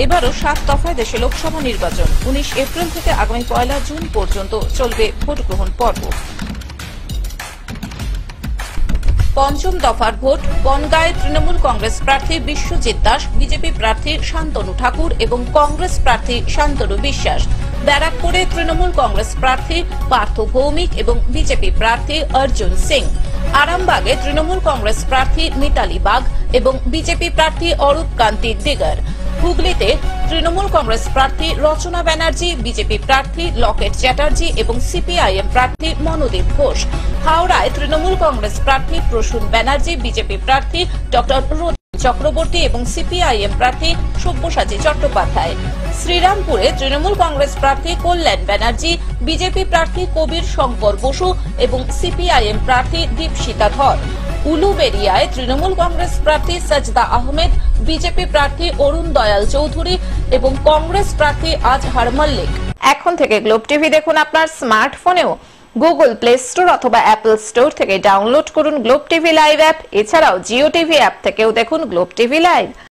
এবারও 7 দফায় দেশে লোকসভা নির্বাচন। 19 এপ্রিল থেকে আগামী 1 জুন পর্যন্ত চলবে ভোট গ্রহণ পর্ব। পঞ্চম দফার ভোট বনগাঁয়ে তৃণমূল কংগ্রেস প্রার্থী বিশ্বজিৎ দাস, বিজেপি প্রার্থী শান্তনু ঠাকুর এবং কংগ্রেস প্রার্থী শান্তনু বিশ্বাস। ব্যারাকপুরে তৃণমূল কংগ্রেস প্রার্থী পার্থ ভৌমিক এবং বিজেপি প্রার্থী অর্জুন সিং। আরামবাগে তৃণমূল কংগ্রেস প্রার্থী মিতালি বাগ এবং বিজেপি প্রার্থী অরূপ কান্তি দিগার। হুগলিতে তৃণমূল কংগ্রেস প্রার্থী রচনা ব্যানার্জি, বিজেপি প্রার্থী লকেট চ্যাটার্জি এবং সিপিআইএম প্রার্থী মনোদীপ ঘোষ। হাওড়ায় তৃণমূল কংগ্রেস প্রার্থী প্রসূন ব্যানার্জি, বিজেপি প্রার্থী ডক্টর চক্রবর্তী এবং সিপিআইএম প্রার্থী সব্যসাচী চট্টোপাধ্যায়। শ্রীরামপুরে তৃণমূল কংগ্রেস প্রার্থী কল্যাণ ব্যানার্জি, বিজেপি প্রার্থী কবির শঙ্কর বসু এবং সিপিআইএম প্রার্থী দীপশিতা ধর। উলুবেড়িয়ায় তৃণমূল কংগ্রেস প্রার্থী সাজদা আহমেদ, বিজেপি প্রার্থী অরুণ দয়াল চৌধুরী এবং কংগ্রেস প্রার্থী আজহার মল্লিক। এখন থেকে গ্লোব টিভি দেখুন আপনার স্মার্টফোনেও। গুগল প্লে স্টোর অথবা অ্যাপল স্টোর থেকে ডাউনলোড করুন গ্লোব টিভি লাইভ অ্যাপ। এছাড়াও জিও টিভি অ্যাপ থেকেও দেখুন গ্লোব টিভি লাইভ।